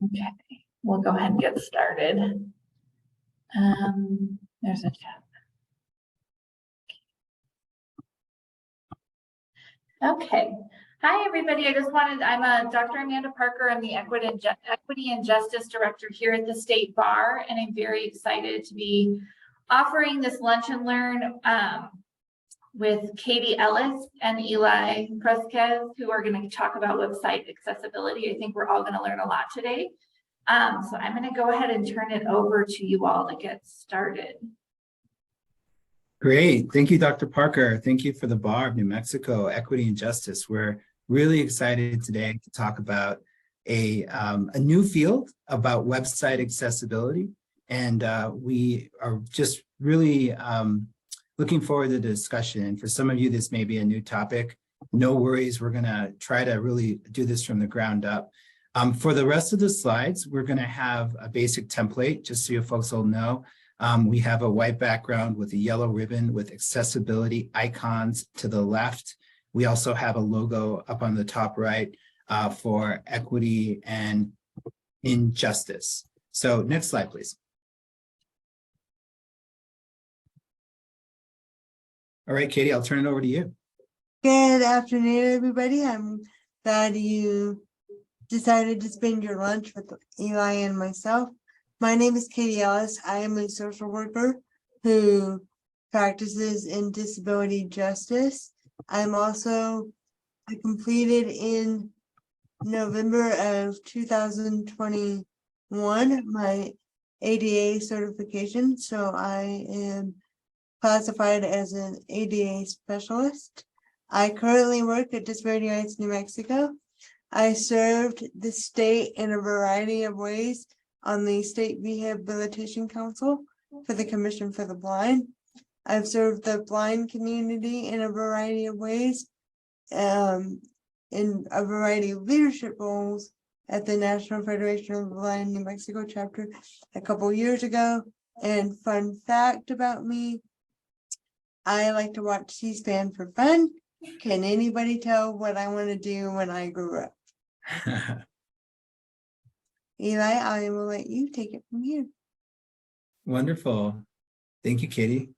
Okay, we'll go ahead and get started. There's a chat. Okay. Hi, everybody. I'm Dr. Amanda Parker. I'm the Equity and Justice Director here at the State Bar, and I'm very excited to be offering this lunch and learn with Katie Ellis and Eli Fresquez, who are going to talk about website accessibility. I think we're all going to learn a lot today. So I'm going to go ahead and turn it over to you all to get started. Great. Thank you, Dr. Parker. Thank you for the Bar of New Mexico, Equity and Justice. We're really excited today to talk about a new field about website accessibility. And we are just really looking forward to the discussion. And for some of you, this may be a new topic. No worries. We're going to try to really do this from the ground up. For the rest of the slides, we're going to have a basic template, just so you folks will know. We have a white background with a yellow ribbon with accessibility icons to the left. We also have a logo up on the top right for equity and injustice. So next slide, please. All right, Katie, I'll turn it over to you. Good afternoon, everybody. I'm glad you decided to spend your lunch with Eli and myself. My name is Katie Ellis. I am a social worker who practices in disability justice. I completed in November of 2021 my ADA certification. So I am classified as an ADA specialist. I currently work at Disability Rights New Mexico. I served the state in a variety of ways on the State Rehabilitation Council for the Commission for the Blind. I've served the blind community in a variety of ways, in a variety of leadership roles at the National Federation of the Blind New Mexico chapter a couple years ago. And fun fact about me, I like to watch C-SPAN for fun. Can anybody tell what I want to do when I grew up? Eli, I will let you take it from here. Wonderful. Thank you, Katie.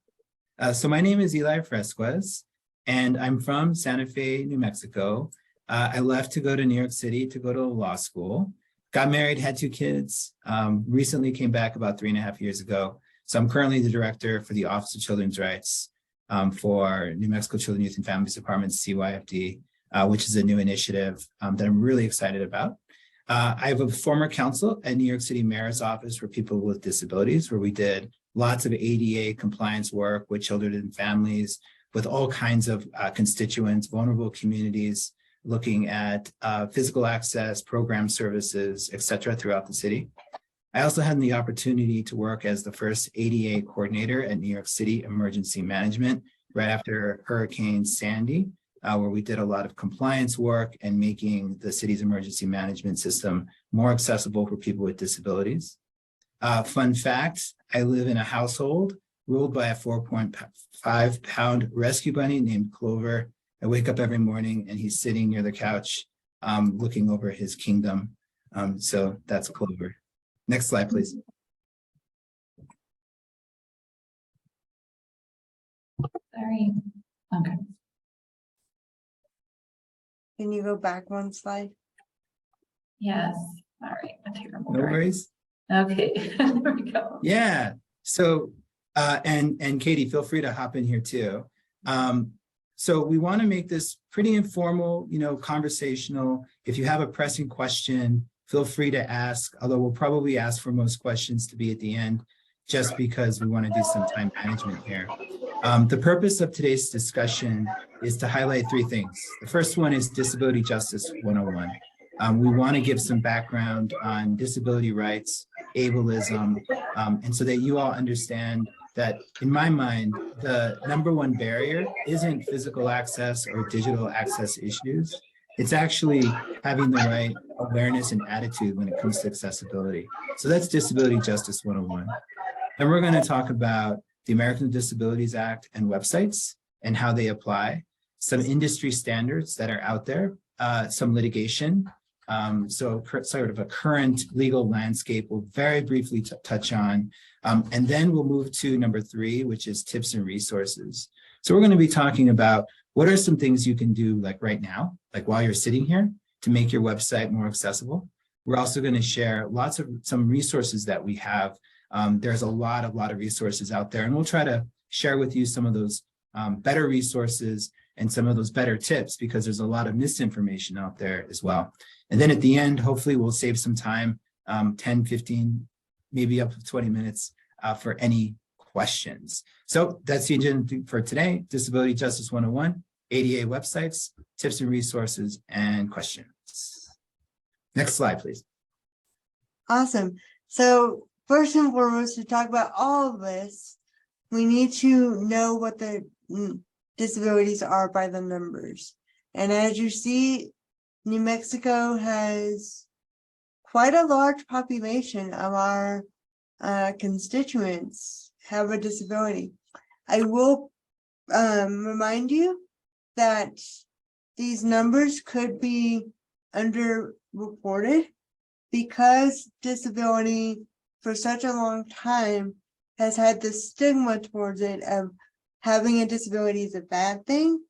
So my name is Eli Fresquez, and I'm from Santa Fe, New Mexico. I left to go to New York City to go to law school, got married, had 2 kids, recently came back about 3.5 years ago. So I'm currently the director for the Office of Children's Rights for New Mexico Children, Youth, and Families Department, CYFD, which is a new initiative that I'm really excited about. I have a former counsel at New York City Mayor's Office for People with Disabilities, where we did lots of ADA compliance work with children and families, with all kinds of constituents, vulnerable communities, looking at physical access, program services, et cetera, throughout the city. I also had the opportunity to work as the first ADA coordinator at New York City Emergency Management right after Hurricane Sandy, where we did a lot of compliance work and making the city's emergency management system more accessible for people with disabilities. Fun fact, I live in a household ruled by a 4.5-pound rescue bunny named Clover. I wake up every morning and he's sitting near the couch looking over his kingdom. So that's Clover. Next slide, please. Sorry. Okay. Can you go back one slide? Yes. All right. No worries. Okay. There we go. Yeah. So, and Katie, feel free to hop in here too. So we want to make this pretty informal, conversational. If you have a pressing question, feel free to ask, although we'll probably ask for most questions to be at the end, just because we want to do some time management here. The purpose of today's discussion is to highlight 3 things. The first one is Disability Justice 101. We want to give some background on disability rights, ableism, and so that you all understand that, in my mind, the #1 barrier isn't physical access or digital access issues. It's actually having the right awareness and attitude when it comes to accessibility. So that's Disability Justice 101. Then we're going to talk about the Americans with Disabilities Act and websites and how they apply, some industry standards that are out there, some litigation, Sort of a current legal landscape we'll very briefly touch on. And then we'll move to number 3, which is tips and resources. So we're going to be talking about what are some things you can do like right now, like while you're sitting here, to make your website more accessible. We're also going to share some resources that we have. There's a lot of resources out there, and we'll try to share with you some of those better resources and some of those better tips, because there's a lot of misinformation out there as well. And then at the end, hopefully we'll save some time, 10, 15, maybe up to 20 minutes for any questions. So that's the agenda for today. Disability Justice 101, ADA websites, tips and resources, and questions. Next slide, please. Awesome. So first and foremost, to talk about all of this, we need to know what the disabilities are by the numbers. And as you see, New Mexico has quite a large population of our constituents have a disability. I will remind you that these numbers could be underreported because disability for such a long time has had the stigma towards it of having a disability is a bad thing.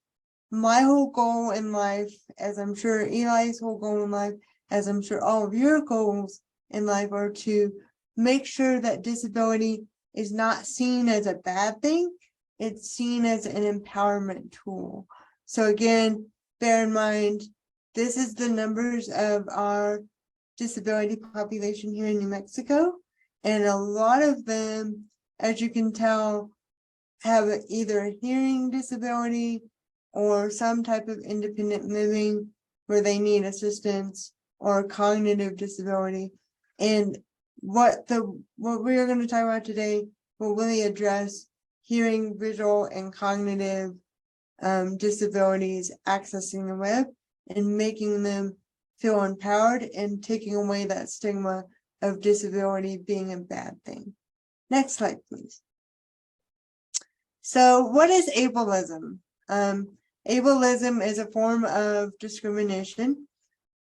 My whole goal in life, as I'm sure Eli's whole goal in life, as I'm sure all of your goals in life, are to make sure that disability is not seen as a bad thing. It's seen as an empowerment tool. So again, bear in mind, this is the numbers of our disability population here in New Mexico. And a lot of them, as you can tell, have either a hearing disability or some type of independent living where they need assistance, or cognitive disability. And what we are going to talk about today will really address hearing, visual, and cognitive disabilities accessing the web and making them feel empowered and taking away that stigma of disability being a bad thing. Next slide, please. So what is ableism? Ableism is a form of discrimination.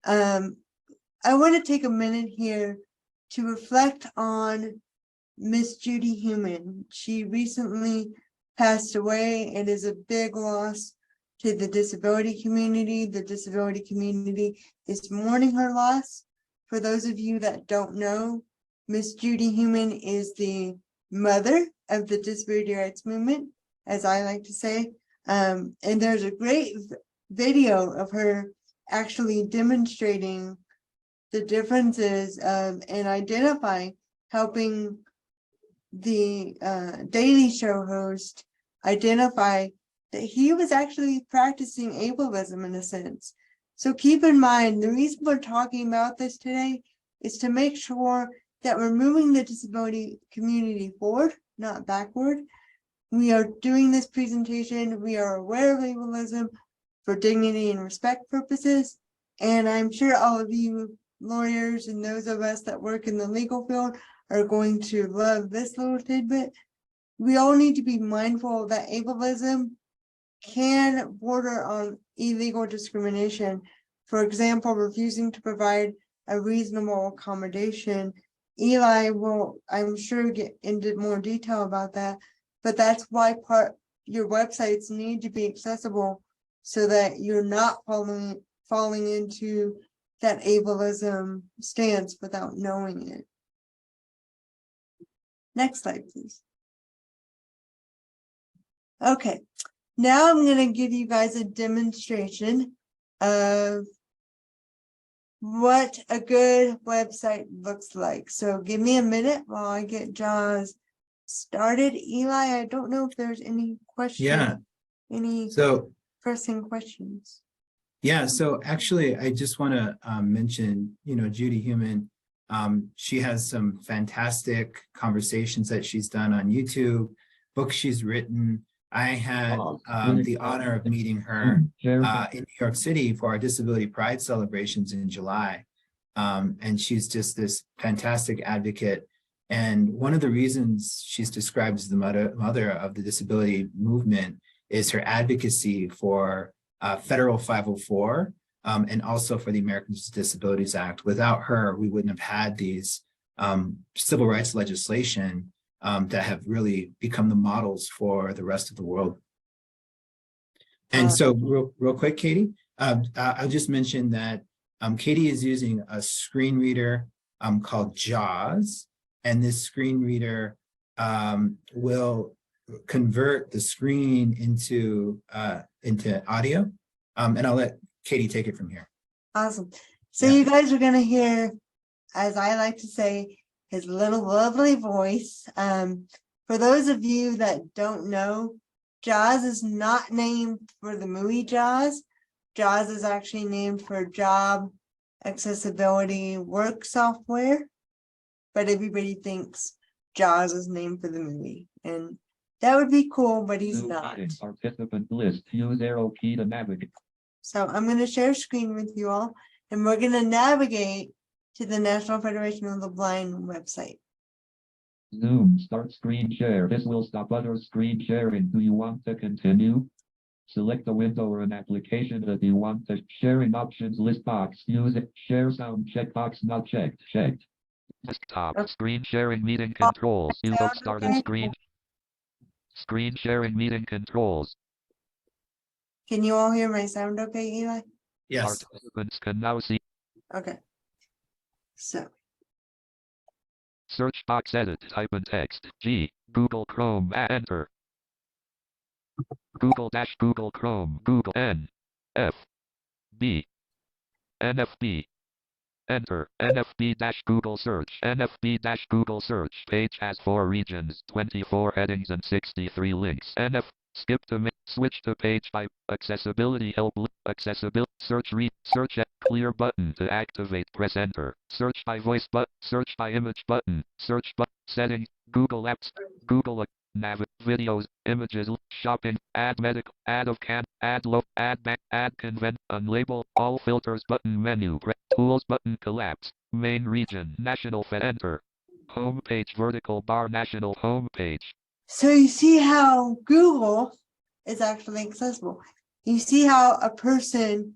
I want to take a minute here to reflect on Miss Judy Heumann. She recently passed away. It is a big loss to the disability community. The disability community is mourning her loss. For those of you that don't know, Miss Judy Heumann is the mother of the disability rights movement, as I like to say. And there's a great video of her actually demonstrating the differences and identifying, helping the Daily Show host identify that he was actually practicing ableism in a sense. So keep in mind, the reason we're talking about this today is to make sure that we're moving the disability community forward, not backward. We are doing this presentation. We are aware of ableism for dignity and respect purposes. And I'm sure all of you lawyers and those of us that work in the legal field are going to love this little tidbit. We all need to be mindful that ableism can border on illegal discrimination. For example, refusing to provide a reasonable accommodation. Eli will, I'm sure, get into more detail about that, but that's why your websites need to be accessible so that you're not falling into that ableism stance without knowing it. Next slide, please. Okay, now I'm going to give you guys a demonstration of what a good website looks like. So give me a minute while I get JAWS started. Eli, I don't know if there's any questions. Yeah. Any pressing questions? Yeah, so actually, I just want to mention, Judy Heumann. She has some fantastic conversations that she's done on YouTube, books she's written. I had the honor of meeting her in New York City for our Disability Pride celebrations in July. And she's just this fantastic advocate. And one of the reasons she's described as the mother of the disability movement is her advocacy for Federal 504 and also for the Americans with Disabilities Act. Without her, we wouldn't have had these civil rights legislation that have really become the models for the rest of the world. And so real quick, Katie, I'll just mention that Katie is using a screen reader called JAWS, and this screen reader will convert the screen into audio. And I'll let Katie take it from here. Awesome. So Yeah. you guys are gonna hear, as I like to say, his little lovely voice. For those of you that don't know, JAWS is not named for the movie Jaws. JAWS is actually named for Job Accessibility Work Software, but everybody thinks JAWS is named for the movie, and that would be cool, but he's not. Participant list. Use arrow key to navigate. So I'm going to share screen with you all, and we're going to navigate to the National Federation of the Blind website. Zoom. Start screen share. This will stop other screen sharing. Do you want to continue? Select a window or an application that you want to sharing options list box. Use it. Share sound checkbox not checked. Checked. Desktop. Okay. Screen sharing meeting controls. You have Sound started okay? screen sharing meeting controls. Can you all hear my sound okay, Eli? Yes. Participants can now see Okay. So search box edit. Type in text. G. Google Chrome. Enter. Google Chrome. Google N. F. B. NFB. Enter. NFB-Google search. NFB-Google search page has 4 regions, 24 headings and 63 links. Skip to switch to page by accessibility help. Accessibility search search at clear button to activate. Press enter. Search by voice button. Search by image button. Search button. Settings. Google Apps. Google videos, images, shopping, add medical, add of can, add low, add back, add convent, unlabel, all filters button menu, tools button collapse, main region, national enter, home page vertical bar national home page. So you see how Google is actually accessible. You see how a person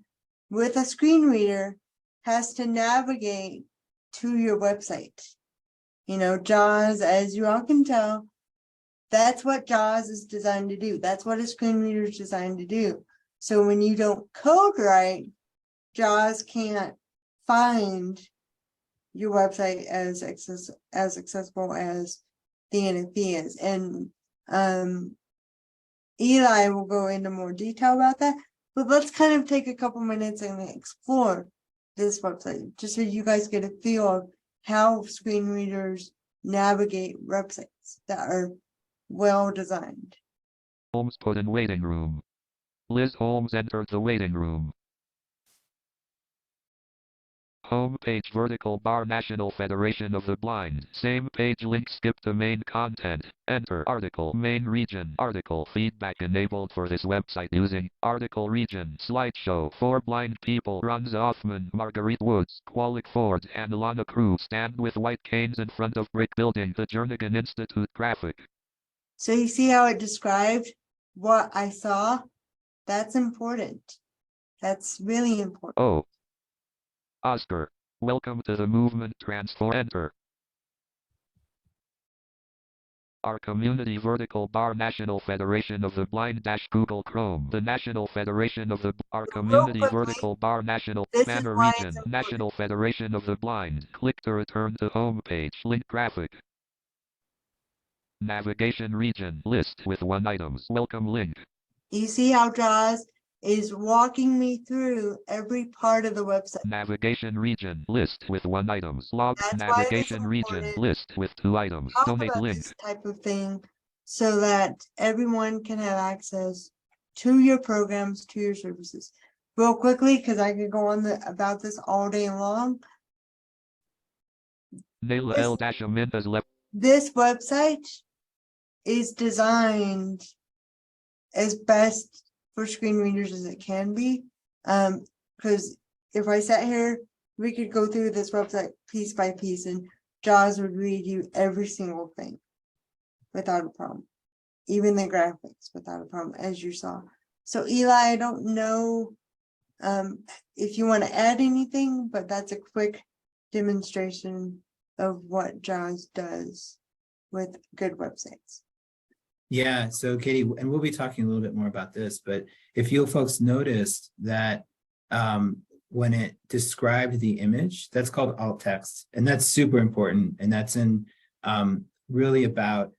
with a screen reader has to navigate to your website. You know, JAWS, as you all can tell, that's what JAWS is designed to do. That's what a screen reader is designed to do. So when you don't code right, JAWS can't find your website as accessible as the NFB is. And Eli will go into more detail about that. But let's kind of take a couple minutes and explore this website, just so you guys get a feel of how screen readers navigate websites that are well designed. Holmes put in waiting room. Liz Holmes entered the waiting room. Home page vertical bar National Federation of the Blind. Same page link skip to main content. Enter article main region. Article feedback enabled for this website using article region. Slideshow. 4 blind people. Franz Hoffman, Marguerite Woods, Qualic Ford, and Lana Cruz stand with white canes in front of brick building. The Jernigan Institute graphic. So you see how it described what I saw? That's important. That's really important. Oh. Oscar. Welcome to the movement transform. Enter. Our community vertical bar National Federation of the Blind Google Chrome. The National Federation of the our community vertical bar National banner region. National Federation of the Blind. Click to return to home page. Link graphic. Navigation region list with 1 items. Welcome link. You see how JAWS is walking me through every part of the website. Navigation region list with 1 items. Log That's navigation region list with 2 items. Talk Donate about link. this type of thing so that everyone can have access to your programs, to your services. Real quickly, because I could go on about this all day long. Naila L-Amin has left. This website is designed as best for screen readers as it can be. Because if I sat here, we could go through this website piece by piece and JAWS would read you every single thing without a problem. Even the graphics without a problem, as you saw. So Eli, I don't know if you want to add anything, but that's a quick demonstration of what JAWS does with good websites. Yeah, so Katie, and we'll be talking a little bit more about this, but if you folks noticed that when it described the image, that's called alt text, and that's super important. And that's in really about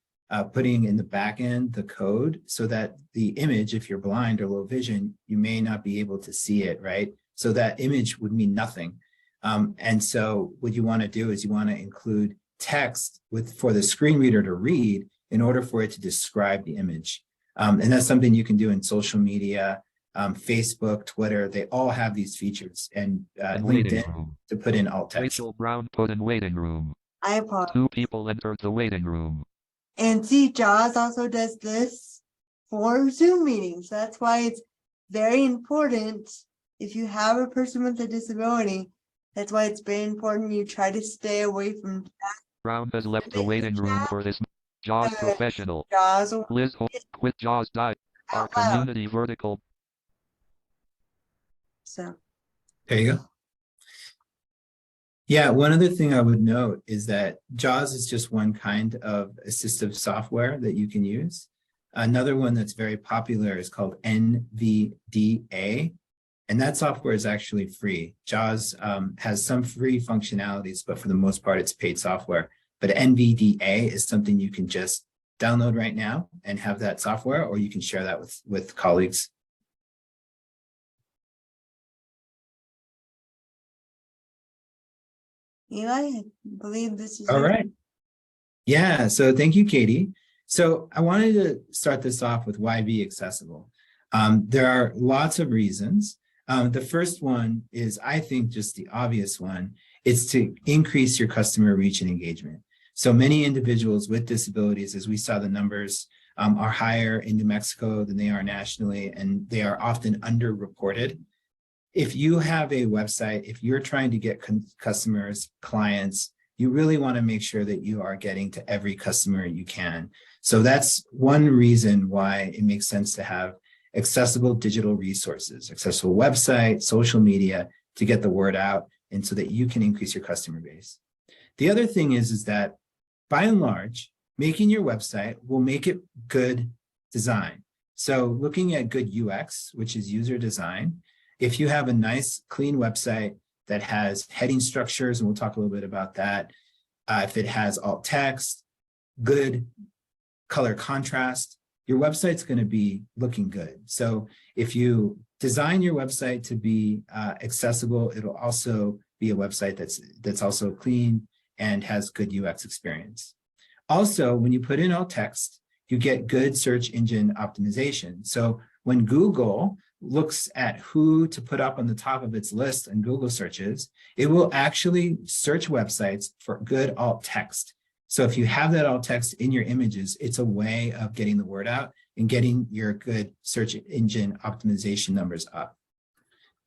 putting in the back end the code so that the image, if you're blind or low vision, you may not be able to see it, right? So that image would mean nothing. And so what you want to do is you want to include text for the screen reader to read in order for it to describe the image. And that's something you can do in social media, Facebook, Twitter, they all have these features, and Waiting LinkedIn room. to put in alt text. Rachel Brown put in waiting room. I pause. 2 people entered the waiting room. And see, JAWS also does this for Zoom meetings. That's why it's very important if you have a person with a disability. That's why it's very important you try to stay away from Brown has left the waiting room for this. JAWS professional. JAWS Liz quit JAWS. Our out loud. community vertical. So There you go. Yeah, one other thing I would note is that JAWS is just one kind of assistive software that you can use. Another one that's very popular is called NVDA, and that software is actually free. JAWS has some free functionalities, but for the most part, it's paid software. But NVDA is something you can just download right now and have that software, or you can share that with colleagues. Eli, I believe this is All your- right. Yeah, so thank you, Katie. So I wanted to start this off with why be accessible. There are lots of reasons. The first one is, I think, just the obvious one. It's to increase your customer reach and engagement. So many individuals with disabilities, as we saw the numbers, are higher in New Mexico than they are nationally, and they are often underreported. If you have a website, if you're trying to get customers, clients, you really want to make sure that you are getting to every customer you can. So that's one reason why it makes sense to have accessible digital resources, accessible website, social media to get the word out, and so that you can increase your customer base. The other thing is that by and large, making your website will make it good design. So looking at good UX, which is user design, if you have a nice, clean website that has heading structures, and we'll talk a little bit about that, if it has alt text, good color contrast, your website's going to be looking good. So if you design your website to be accessible, it'll also be a website that's also clean and has good UX experience. Also, when you put in alt text, you get good search engine optimization. So when Google looks at who to put up on the top of its list in Google searches, it will actually search websites for good alt text. So if you have that alt text in your images, it's a way of getting the word out and getting your good search engine optimization numbers up.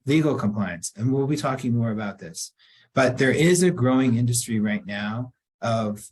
Legal compliance, and we'll be talking more about this, but there is a growing industry right now of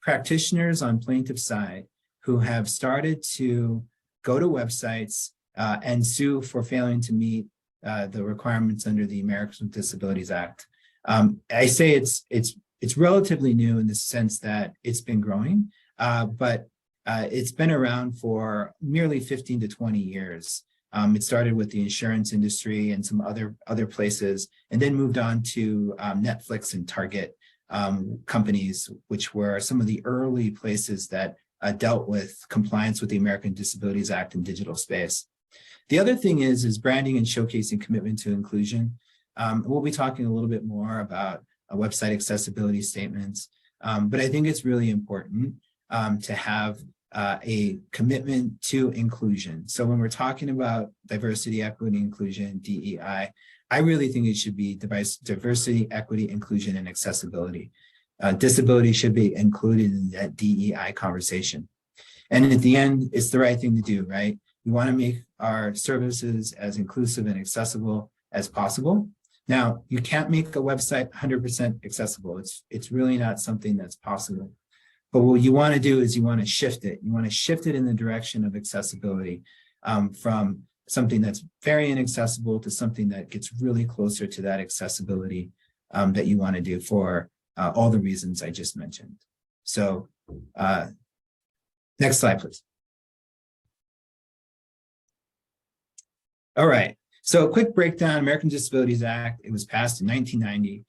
practitioners on plaintiff side who have started to go to websites and sue for failing to meet the requirements under the Americans with Disabilities Act. I say it's relatively new in the sense that it's been growing, but it's been around for nearly 15 to 20 years. It started with the insurance industry and some other places, and then moved on to Netflix and Target companies, which were some of the early places that dealt with compliance with the American Disabilities Act in digital space. The other thing is branding and showcasing commitment to inclusion. We'll be talking a little bit more about website accessibility statements, but I think it's really important to have a commitment to inclusion. So when we're talking about diversity, equity, inclusion, DEI, I really think it should be diversity, equity, inclusion, and accessibility. Disability should be included in that DEI conversation. And at the end, it's the right thing to do, right? We want to make our services as inclusive and accessible as possible. Now, you can't make a website 100% accessible. It's really not something that's possible. But what you want to do is you want to shift it. You want to shift it in the direction of accessibility from something that's very inaccessible to something that gets really closer to that accessibility that you want to do for all the reasons I just mentioned. So next slide, please. All right, so a quick breakdown, American Disabilities Act, it was passed in 1990.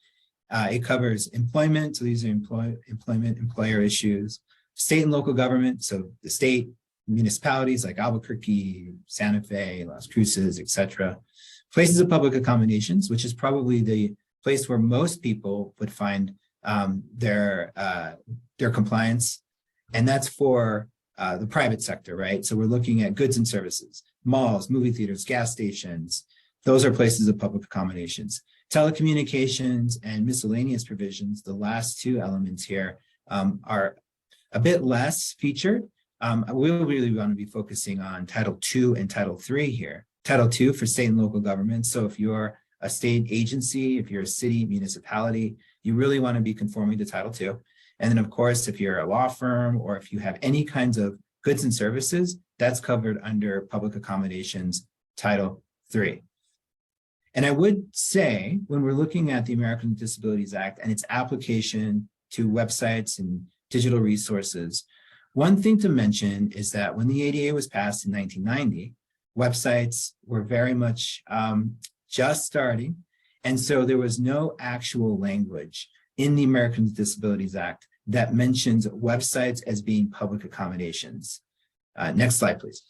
It covers employment, so these are employer issues, state and local government, so the state, municipalities like Albuquerque, Santa Fe, Las Cruces, etc. Places of public accommodations, which is probably the place where most people would find their compliance, and that's for the private sector, right? So we're looking at goods and services, malls, movie theaters, gas stations. Those are places of public accommodations. Telecommunications and miscellaneous provisions, the last two elements here, are a bit less featured. We'll really want to be focusing on Title II and Title III here. Title II for state and local governments. So if you're a state agency, if you're a city, municipality, you really want to be conforming to Title II. And then of course, if you're a law firm or if you have any kinds of goods and services, that's covered under public accommodations, Title III. And I would say when we're looking at the American Disabilities Act and its application to websites and digital resources, one thing to mention is that when the ADA was passed in 1990, websites were very much just starting. And so there was no actual language in the American Disabilities Act that mentions websites as being public accommodations. Next slide, please.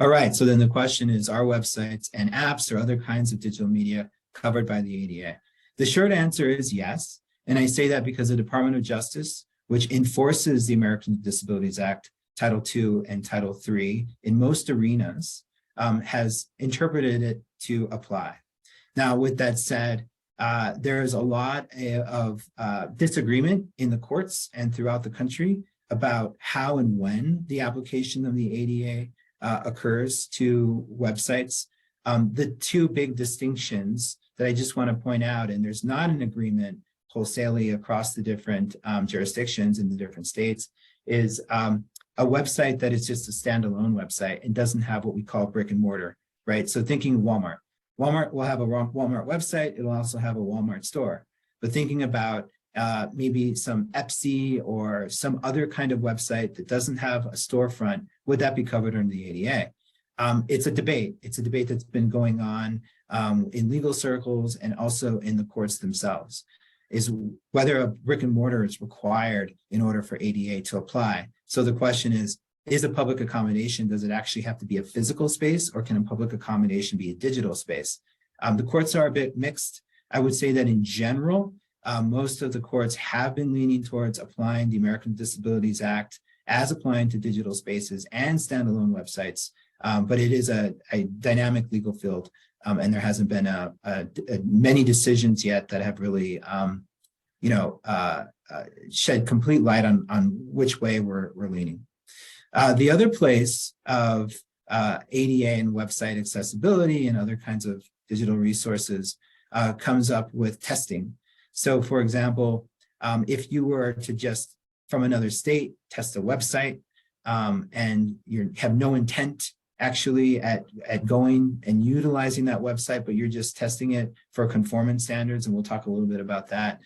All right, so then the question is, are websites and apps or other kinds of digital media covered by the ADA? The short answer is yes. And I say that because the Department of Justice, which enforces the American Disabilities Act, Title II and Title III in most arenas, has interpreted it to apply. Now, with that said, there's a lot of disagreement in the courts and throughout the country about how and when the application of the ADA occurs to websites. The two big distinctions that I just want to point out, and there's not an agreement wholesalely across the different jurisdictions in the different states, is a website that is just a standalone website and doesn't have what we call brick and mortar, right? So thinking Walmart. Walmart will have a Walmart website. It'll also have a Walmart store. But thinking about maybe some Etsy or some other kind of website that doesn't have a storefront, would that be covered under the ADA? It's a debate. It's a debate that's been going on in legal circles and also in the courts themselves, is whether a brick and mortar is required in order for ADA to apply. So the question is a public accommodation, does it actually have to be a physical space, or can a public accommodation be a digital space? The courts are a bit mixed. I would say that in general, most of the courts have been leaning towards applying the American Disabilities Act as applying to digital spaces and standalone websites, but it is a dynamic legal field, and there hasn't been many decisions yet that have really, shed complete light on which way we're leaning. The other place of ADA and website accessibility and other kinds of digital resources comes up with testing. So for example, if you were to just from another state test a website and you have no intent actually at going and utilizing that website, but you're just testing it for conformance standards, and we'll talk a little bit about that.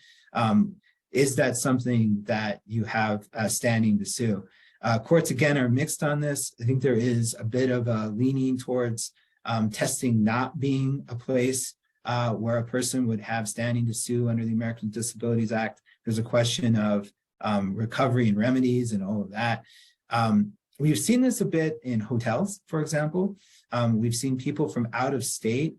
Is that something that you have standing to sue? Courts, again, are mixed on this. I think there is a bit of a leaning towards testing not being a place where a person would have standing to sue under the American Disabilities Act. There's a question of recovery and remedies and all of that. We've seen this a bit in hotels, for example. We've seen people from out of state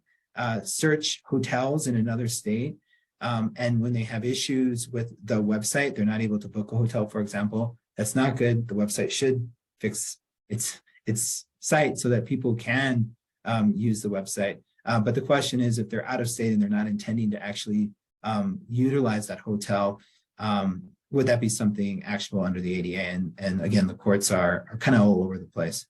search hotels in another state. And when they have issues with the website, they're not able to book a hotel, for example. That's not good. The website should fix its site so that people can use the website. But the question is, if they're out of state and they're not intending to actually utilize that hotel, would that be something actionable under the ADA? And again, the courts are kind of all over the place.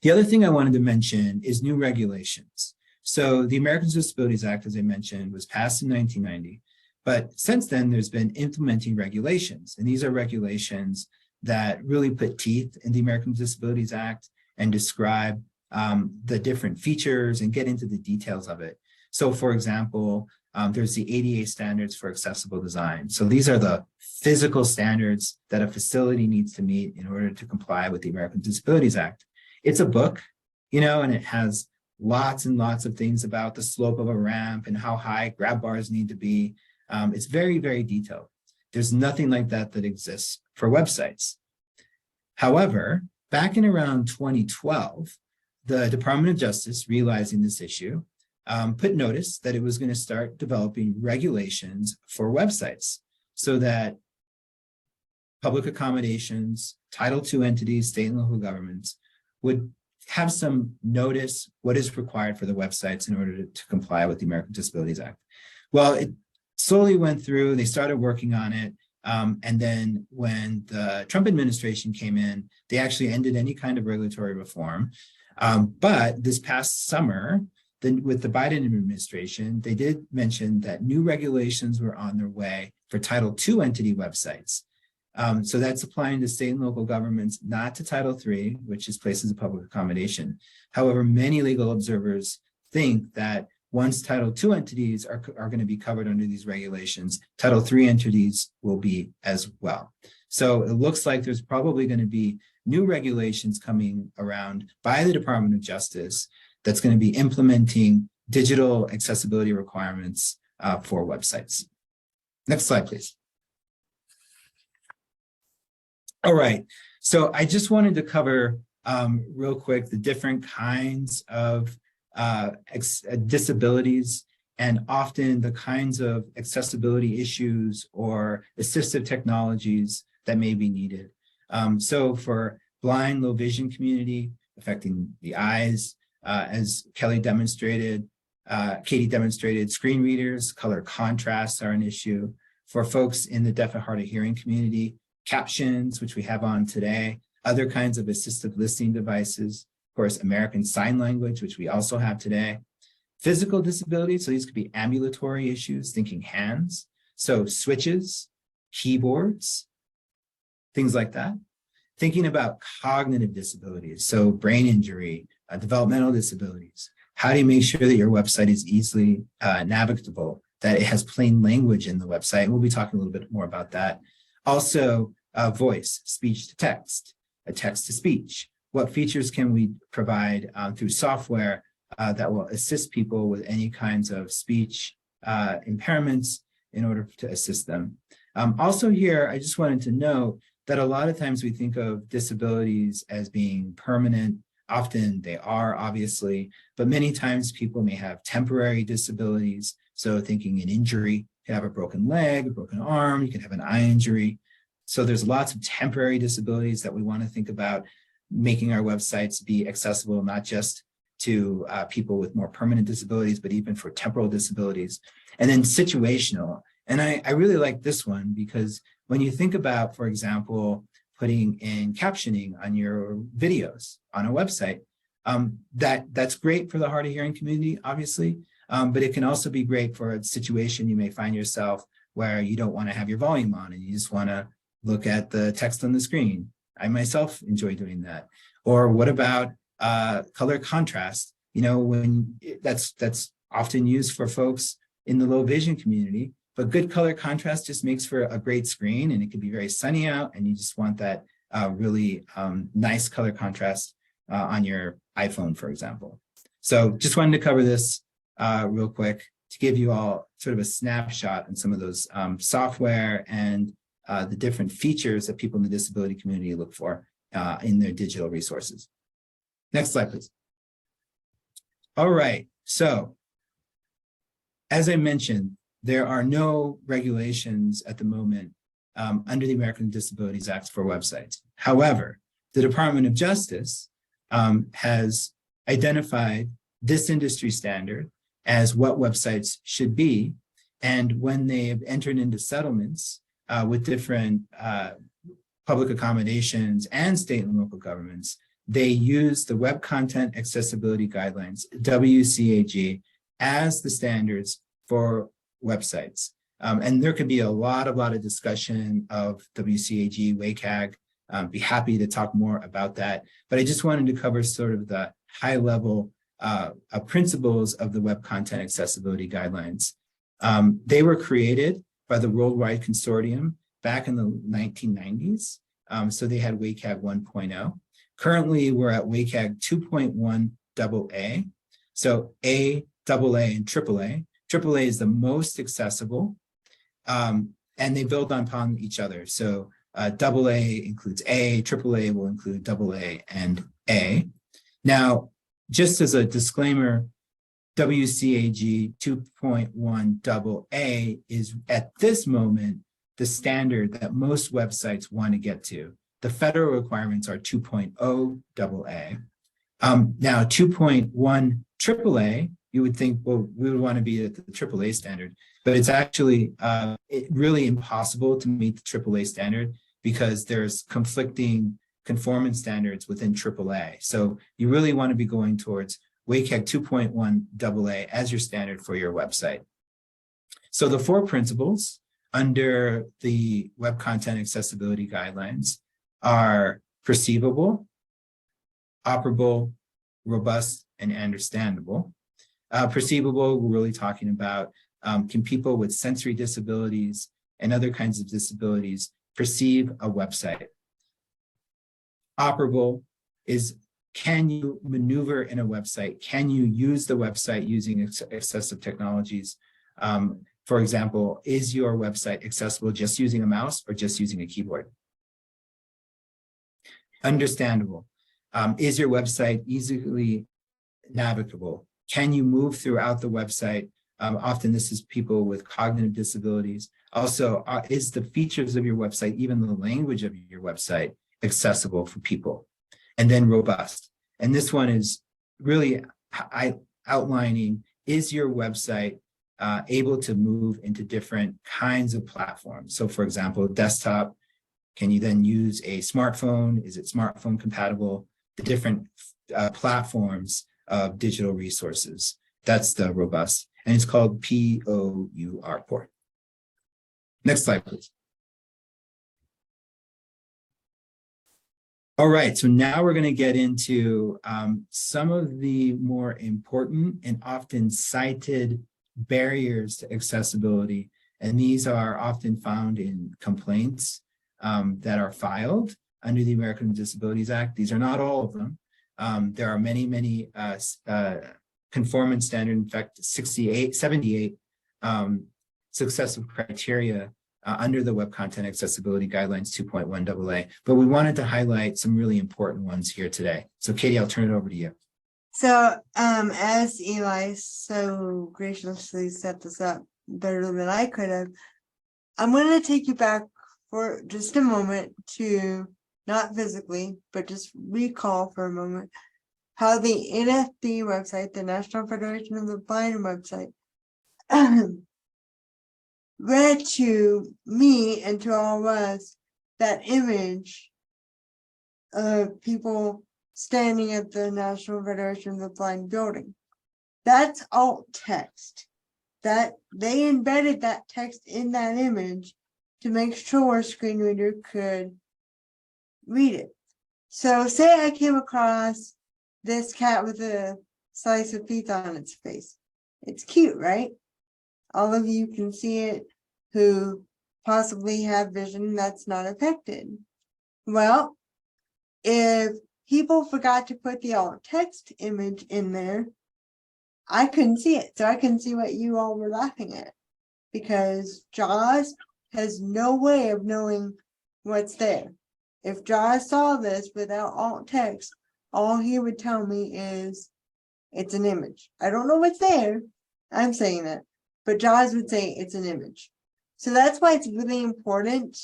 The other thing I wanted to mention is new regulations. So the Americans with Disabilities Act, as I mentioned, was passed in 1990. But since then, there's been implementing regulations. And these are regulations that really put teeth in the American Disabilities Act and describe the different features and get into the details of it. So for example, there's the ADA standards for accessible design. So these are the physical standards that a facility needs to meet in order to comply with the American Disabilities Act. It's a book, you know, and it has lots and lots of things about the slope of a ramp and how high grab bars need to be. It's very, very detailed. There's nothing like that that exists for websites. However, back in around 2012, the Department of Justice, realizing this issue, put notice that it was going to start developing regulations for websites so that public accommodations, Title II entities, state and local governments would have some notice what is required for the websites in order to comply with the American Disabilities Act. Well, it slowly went through, they started working on it. And then when the Trump administration came in, they actually ended any kind of regulatory reform. But this past summer, then with the Biden administration, they did mention that new regulations were on their way for Title II entity websites. So that's applying to state and local governments, not to Title III, which is places of public accommodation. However, many legal observers think that once Title II entities are going to be covered under these regulations, Title III entities will be as well. So it looks like there's probably going to be new regulations coming around by the Department of Justice that's going to be implementing digital accessibility requirements for websites. Next slide, please. All right, so I just wanted to cover real quick the different kinds of disabilities and often the kinds of accessibility issues or assistive technologies that may be needed. So for blind, low vision community affecting the eyes, as Katie demonstrated, screen readers, color contrasts are an issue. For folks in the deaf and hard of hearing community, captions, which we have on today, other kinds of assistive listening devices, of course, American Sign Language, which we also have today. Physical disabilities, so these could be ambulatory issues, thinking hands, so switches, keyboards, things like that. Thinking about cognitive disabilities, so brain injury, developmental disabilities. How do you make sure that your website is easily navigable, that it has plain language in the website? We'll be talking a little bit more about that. Also, voice, speech to text, text to speech. What features can we provide through software that will assist people with any kinds of speech impairments in order to assist them? Also here, I just wanted to note that a lot of times we think of disabilities as being permanent. Often they are, obviously, but many times people may have temporary disabilities. So thinking an injury, you can have a broken leg, a broken arm, you can have an eye injury. So there's lots of temporary disabilities that we want to think about making our websites be accessible, not just to people with more permanent disabilities, but even for temporal disabilities. And then situational. And I really like this one because when you think about, for example, putting in captioning on your videos on a website, that's great for the hard of hearing community, obviously, but it can also be great for a situation you may find yourself where you don't want to have your volume on and you just want to look at the text on the screen. I myself enjoy doing that. Or what about color contrast? You know, when that's often used for folks in the low vision community, but good color contrast just makes for a great screen, and it could be very sunny out and you just want that really nice color contrast on your iPhone, for example. So just wanted to cover this real quick to give you all sort of a snapshot on some of those software and the different features that people in the disability community look for in their digital resources. Next slide, please. All right, so as I mentioned, there are no regulations at the moment under the American Disabilities Act for websites. However, the Department of Justice has identified this industry standard as what websites should be. And when they have entered into settlements with different public accommodations and state and local governments, they use the Web Content Accessibility Guidelines, WCAG, as the standards for websites. And there could be a lot of discussion of WCAG, WCAG, be happy to talk more about that. But I just wanted to cover sort of the high level principles of the Web Content Accessibility Guidelines. They were created by the Worldwide Consortium back in the 1990s. So they had WCAG 1.0. Currently, we're at WCAG 2.1 AA. So A, AA, and AAA. AAA is the most accessible, and they build upon each other. So AA includes A, AAA will include AA and A. Now, just as a disclaimer, WCAG 2.1 AA is at this moment the standard that most websites want to get to. The federal requirements are 2.0 AA. Now 2.1 AAA, you would think, well, we would want to be at the AAA standard, but it's actually really impossible to meet the AAA standard because there's conflicting conformance standards within AAA. So you really want to be going towards WCAG 2.1 AA as your standard for your website. So the 4 principles under the Web Content Accessibility Guidelines are perceivable, operable, robust, and understandable. Perceivable, we're really talking about can people with sensory disabilities and other kinds of disabilities perceive a website? Operable is, can you maneuver in a website? Can you use the website using accessive technologies? For example, is your website accessible just using a mouse or just using a keyboard? Understandable. Is your website easily navigable? Can you move throughout the website? Often this is people with cognitive disabilities. Also, is the features of your website, even the language of your website, accessible for people? And then robust. And this one is really outlining, is your website able to move into different kinds of platforms? So for example, desktop, can you then use a smartphone? Is it smartphone compatible? The different platforms of digital resources. That's the robust. And it's called POUR. Next slide, please. All right, so now we're going to get into some of the more important and often cited barriers to accessibility. And these are often found in complaints that are filed under the American with Disabilities Act. These are not all of them. There are many conformance standard, in fact, 78 successive criteria under the Web Content Accessibility Guidelines 2.1 AA. But we wanted to highlight some really important ones here today. So Katie, I'll turn it over to you. So as Eli so graciously set this up better than I could have, I'm going to take you back for just a moment to, not physically, but just recall for a moment how the NFB website, the National Federation of the Blind website, read to me and to all of us that image of people standing at the National Federation of the Blind building. That's alt text. That they embedded that text in that image to make sure a screen reader could read it. So say I came across this cat with a slice of pizza on its face. It's cute, right? All of you can see it who possibly have vision that's not affected. Well, if people forgot to put the alt text image in there, I couldn't see it. So I couldn't see what you all were laughing at, because JAWS has no way of knowing what's there. If JAWS saw this without alt text, all he would tell me is it's an image. I don't know what's there. I'm saying that, but JAWS would say it's an image. So that's why it's really important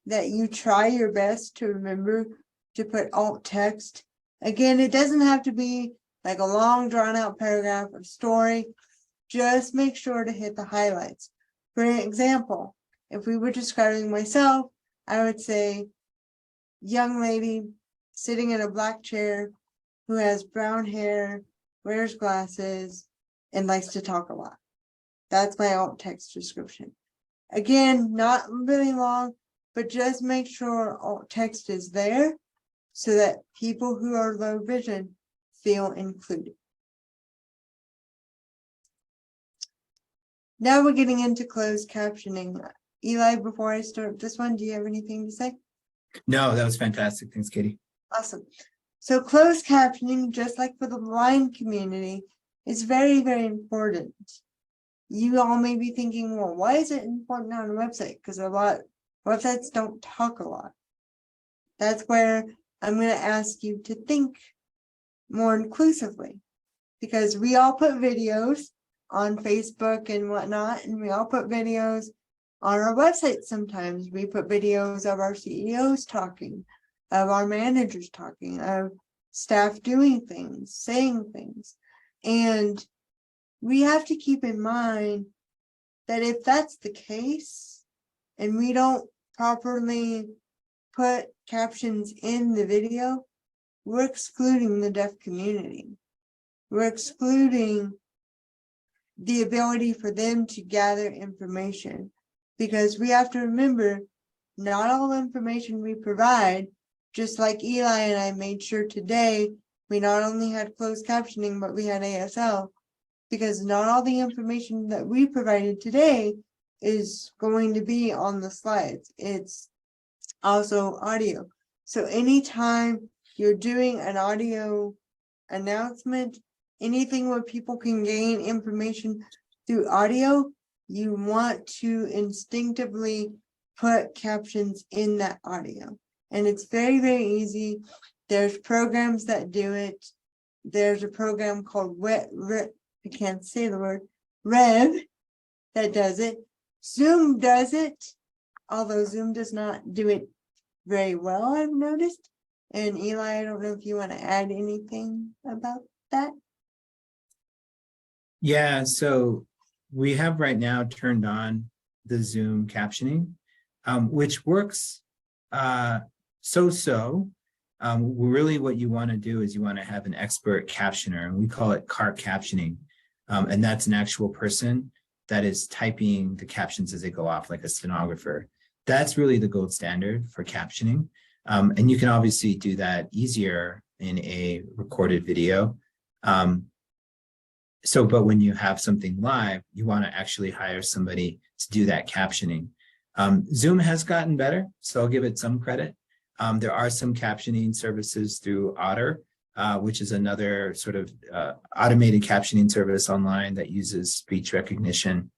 that you try your best to remember to put alt text. Again, it doesn't have to be like a long drawn out paragraph of story. Just make sure to hit the highlights. For example, if we were describing myself, I would say, young lady sitting in a black chair who has brown hair, wears glasses, and likes to talk a lot. That's my alt text description. Again, not really long, but just make sure all text is there so that people who are low vision feel included. Now we're getting into closed captioning. Eli, before I start this one, do you have anything to say? No, that was fantastic. Thanks, Katie. Awesome. So closed captioning, just like for the blind community, is very, very important. You all may be thinking, well, why is it important on a website? Because websites don't talk a lot. That's where I'm going to ask you to think more inclusively, because we all put videos on Facebook and whatnot, and we all put videos on our website. Sometimes we put videos of our CEOs talking, of our managers talking, of staff doing things, saying things. And we have to keep in mind that if that's the case, and we don't properly put captions in the video, we're excluding the deaf community. We're excluding the ability for them to gather information, because we have to remember, not all information we provide, just like Eli and I made sure today, we not only had closed captioning, but we had ASL, because not all the information that we provided today is going to be on the slides. It's also audio. So anytime you're doing an audio announcement, anything where people can gain information through audio, you want to instinctively put captions in that audio. And it's very, very easy. There's programs that do it. There's a program called I can't say the word, Rev, that does it. Zoom does it, although Zoom does not do it very well, I've noticed. And Eli, I don't know if you want to add anything about that. Yeah, so we have right now turned on the Zoom captioning, which works so-so. Really what you want to do is you want to have an expert captioner, and we call it cart captioning. And that's an actual person that is typing the captions as they go off, like a stenographer. That's really the gold standard for captioning. And you can obviously do that easier in a recorded video. But when you have something live, you want to actually hire somebody to do that captioning. Zoom has gotten better, so I'll give it some credit. There are some captioning services through Otter, which is another sort of automated captioning service online that uses speech recognition,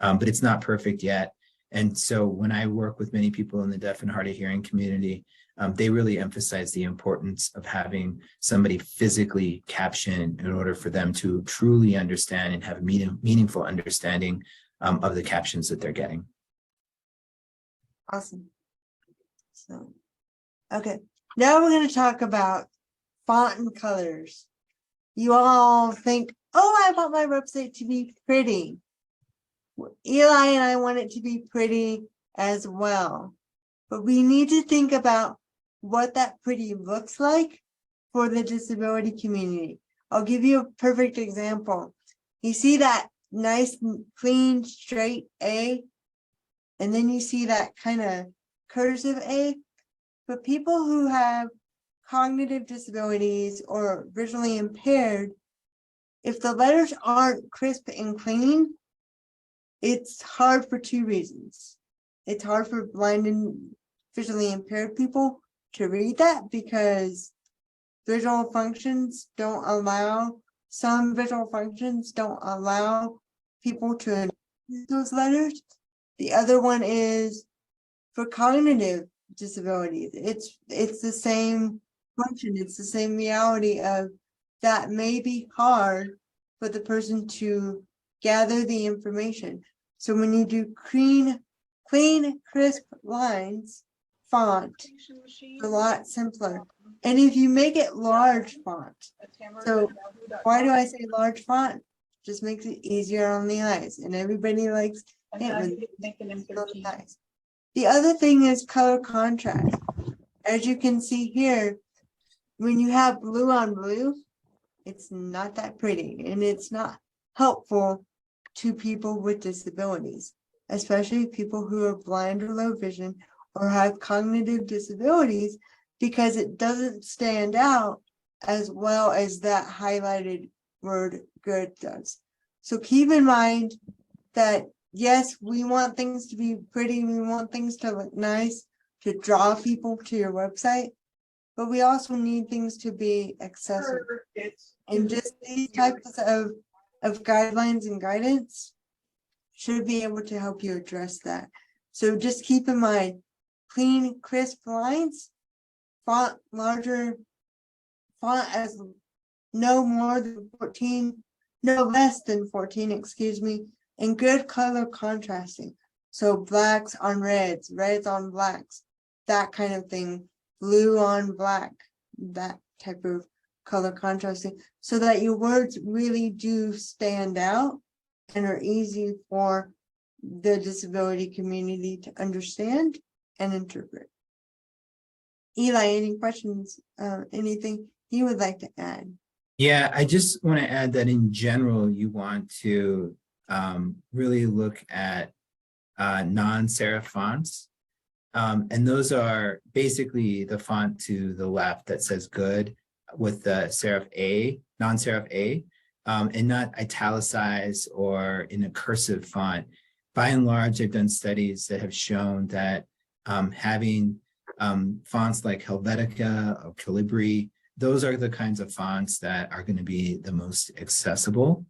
but it's not perfect yet. And so when I work with many people in the deaf and hard of hearing community, they really emphasize the importance of having somebody physically caption in order for them to truly understand and have meaningful understanding of the captions that they're getting. Awesome. So, okay, now we're going to talk about font and colors. You all think, oh, I want my website to be pretty. Eli and I want it to be pretty as well. But we need to think about what that pretty looks like for the disability community. I'll give you a perfect example. You see that nice, clean, straight A, and then you see that kind of cursive A. But people who have cognitive disabilities or visually impaired, if the letters aren't crisp and clean, it's hard for two reasons. It's hard for blind and visually impaired people to read that, because visual functions don't allow, some visual functions don't allow people to use those letters. The other one is for cognitive disabilities. It's the same function, it's the same reality of that may be hard for the person to gather the information. So when you do clean, crisp lines, font, a lot simpler. And if you make it large font, so why do I say large font? Just makes it easier on the eyes, and everybody likes it with eyes. The other thing is color contrast. As you can see here, when you have blue on blue, it's not that pretty, and it's not helpful to people with disabilities, especially people who are blind or low vision, or have cognitive disabilities because it doesn't stand out as well as that highlighted word good does. So keep in mind that yes, we want things to be pretty, we want things to look nice, to draw people to your website, but we also need things to be accessible. And just these types of guidelines and guidance should be able to help you address that. So just keep in mind, clean, crisp lines, font larger, font as no more than 14, no less than 14, excuse me, and good color contrasting. So blacks on reds, reds on blacks, that kind of thing, blue on black, that type of color contrasting, so that your words really do stand out and are easy for the disability community to understand and interpret. Eli, any questions, anything you would like to add? Yeah, I just want to add that in general, you want to really look at non-serif fonts. And those are basically the font to the left that says good with the serif A, non-serif A, and not italicized or in a cursive font. By and large, I've done studies that have shown that having fonts like Helvetica or Calibri, those are the kinds of fonts that are going to be the most accessible.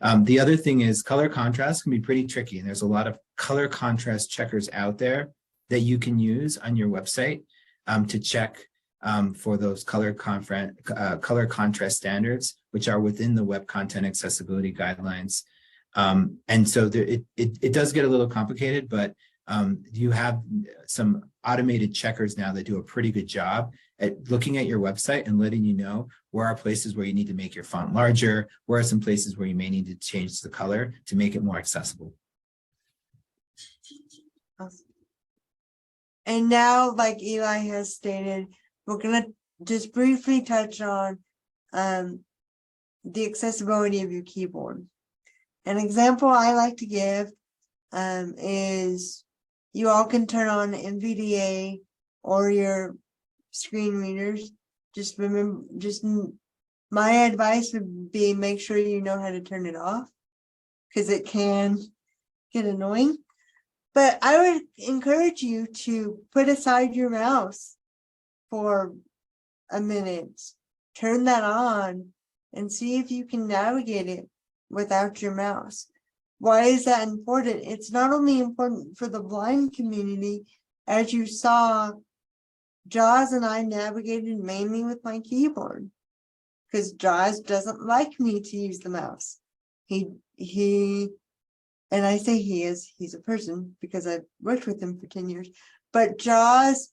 The other thing is color contrast can be pretty tricky, and there's a lot of color contrast checkers out there that you can use on your website to check for those color contrast standards, which are within the Web Content Accessibility Guidelines. And so it does get a little complicated, but you have some automated checkers now that do a pretty good job at looking at your website and letting you know where are places where you need to make your font larger, where are some places where you may need to change the color to make it more accessible. Awesome. And now, like Eli has stated, we're gonna just briefly touch on the accessibility of your keyboard. An example I like to give is you all can turn on NVDA or your screen readers. Just remember, my advice would be make sure you know how to turn it off, because it can get annoying. But I would encourage you to put aside your mouse for a minute, turn that on, and see if you can navigate it without your mouse. Why is that important? It's not only important for the blind community, as you saw, Jaws and I navigated mainly with my keyboard, because Jaws doesn't like me to use the mouse. And I say he's a person because I've worked with him for 10 years, but Jaws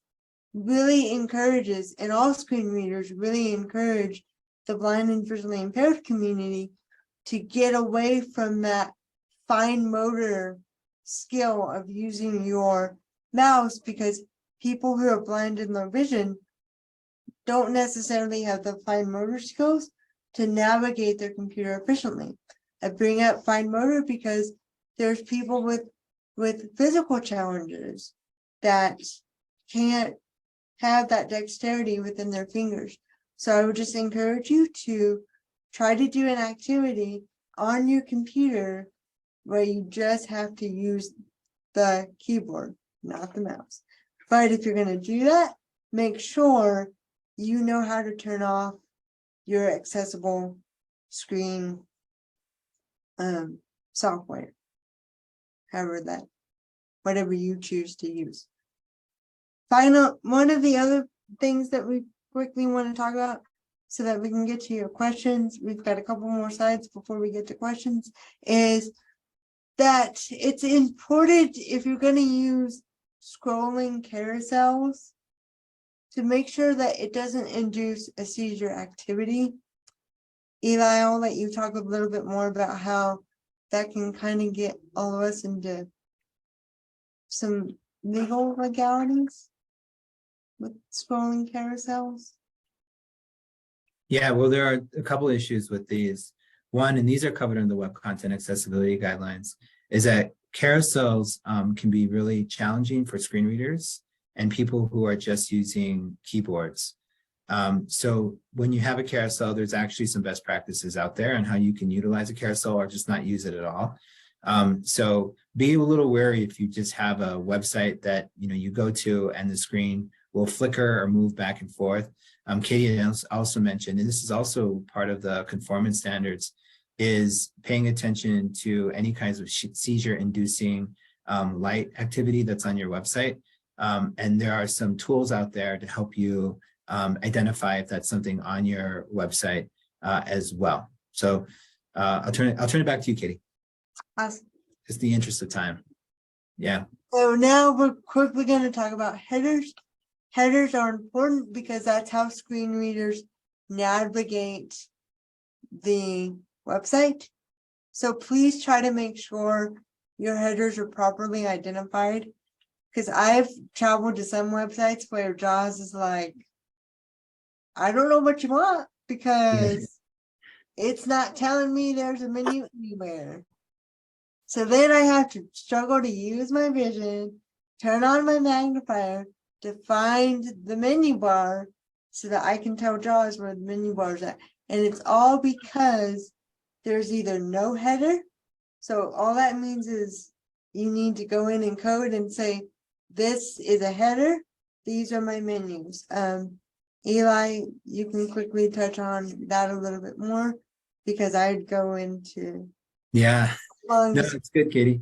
really encourages, and all screen readers really encourage the blind and visually impaired community to get away from that fine motor skill of using your mouse, because people who are blind in low vision don't necessarily have the fine motor skills to navigate their computer efficiently. I bring up fine motor because there's people with physical challenges that can't have that dexterity within their fingers. So I would just encourage you to try to do an activity on your computer where you just have to use the keyboard, not the mouse. But if you're going to do that, make sure you know how to turn off your accessible screen software, whatever you choose to use. One of the other things that we quickly want to talk about so that we can get to your questions, we've got a couple more slides before we get to questions, is that it's important, if you're going to use scrolling carousels, to make sure that it doesn't induce a seizure activity. Eli, I'll let you talk a little bit more about how that can kind of get all of us into some legal legalities with scrolling carousels. Yeah, well, there are a couple issues with these. One, and these are covered in the Web Content Accessibility Guidelines, is that carousels can be really challenging for screen readers and people who are just using keyboards. So when you have a carousel, there's actually some best practices out there on how you can utilize a carousel or just not use it at all. So be a little wary if you just have a website that you go to and the screen will flicker or move back and forth. Katie also mentioned, and this is also part of the conformance standards, is paying attention to any kinds of seizure-inducing light activity that's on your website. And there are some tools out there to help you identify if that's something on your website as well. So I'll turn it back to you, Katie. Awesome. Just the interest of time. Yeah. So now we're quickly going to talk about headers. Headers are important because that's how screen readers navigate the website. So please try to make sure your headers are properly identified, because I've traveled to some websites where JAWS is like, I don't know what you want, because it's not telling me there's a menu anywhere. So then I have to struggle to use my vision, turn on my magnifier to find the menu bar so that I can tell JAWS where the menu bar is at. And it's all because there's either no header. So all that means is you need to go in and code and say, this is a header. These are my menus. Eli, you can quickly touch on that a little bit more, because I'd go into. Yeah. No, it's good, Katie.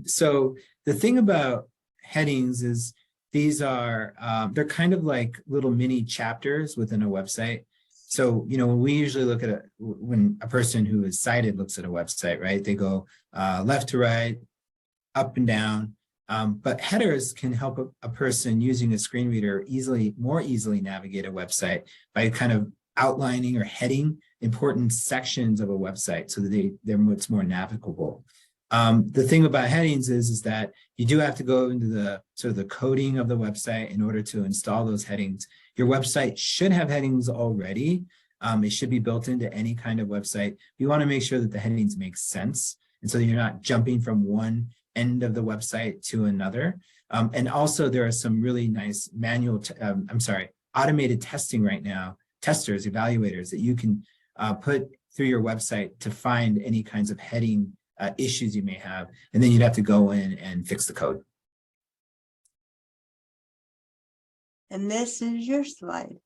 So the thing about headings is these are, they're kind of like little mini chapters within a website. So, when we usually look at when a person who is sighted looks at a website, right? They go left to right, up and down. But headers can help a person using a screen reader more easily navigate a website by kind of outlining or heading important sections of a website so that it's more navigable. The thing about headings is that you do have to go into the sort of the coding of the website in order to install those headings. Your website should have headings already. It should be built into any kind of website. You want to make sure that the headings make sense, and so you're not jumping from one end of the website to another. And also there are some really nice automated testing right now, testers, evaluators that you can put through your website to find any kinds of heading issues you may have. And then you'd have to go in and fix the code. And this is your slide.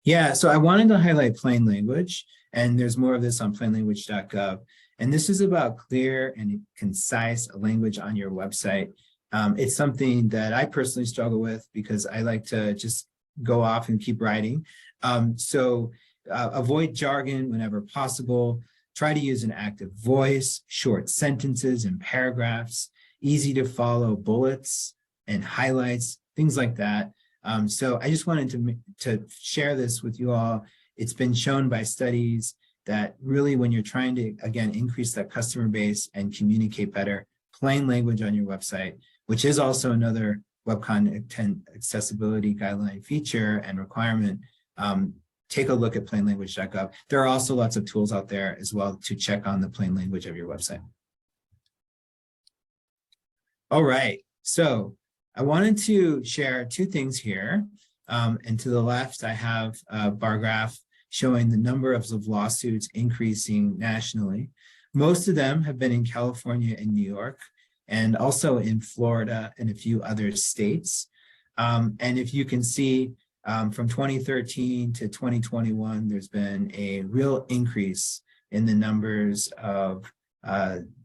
Yeah, so I wanted to highlight plain language, and there's more of this on plainlanguage.gov. And this is about clear and concise language on your website. It's something that I personally struggle with because I like to just go off and keep writing. So avoid jargon whenever possible. Try to use an active voice, short sentences and paragraphs, easy to follow bullets and highlights, things like that. So I just wanted to share this with you all. It's been shown by studies that really when you're trying to, again, increase that customer base and communicate better, plain language on your website, which is also another web content accessibility guideline feature and requirement, take a look at plainlanguage.gov. There are also lots of tools out there as well to check on the plain language of your website. All right, so I wanted to share two things here. And to the left, I have a bar graph showing the number of lawsuits increasing nationally. Most of them have been in California and New York, and also in Florida and a few other states. And if you can see, from 2013 to 2021, there's been a real increase in the numbers of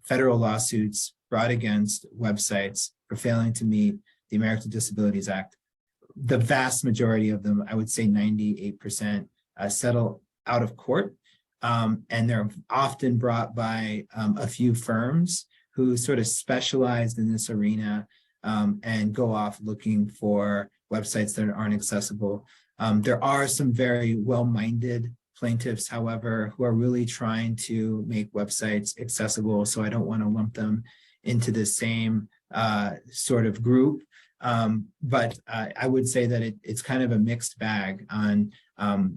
federal lawsuits brought against websites for failing to meet the Americans with Disabilities Act. The vast majority of them, I would say 98%, settle out of court. And they're often brought by a few firms who sort of specialized in this arena and go off looking for websites that aren't accessible. There are some very well-minded plaintiffs, however, who are really trying to make websites accessible. So I don't want to lump them into the same sort of group. But I would say that it's kind of a mixed bag on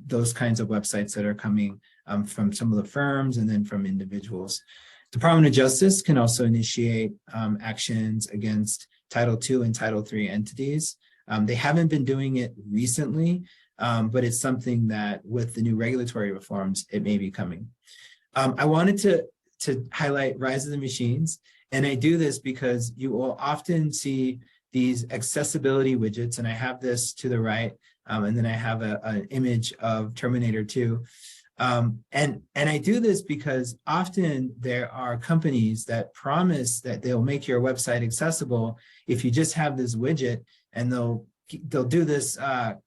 those kinds of websites that are coming from some of the firms and then from individuals. Department of Justice can also initiate actions against Title II and Title III entities They haven't been doing it recently, but it's something that with the new regulatory reforms, it may be coming. I wanted to highlight Rise of the Machines, and I do this because you will often see these accessibility widgets, and I have this to the right, and then I have an image of Terminator 2. And I do this because often there are companies that promise that they'll make your website accessible if you just have this widget, and they'll do this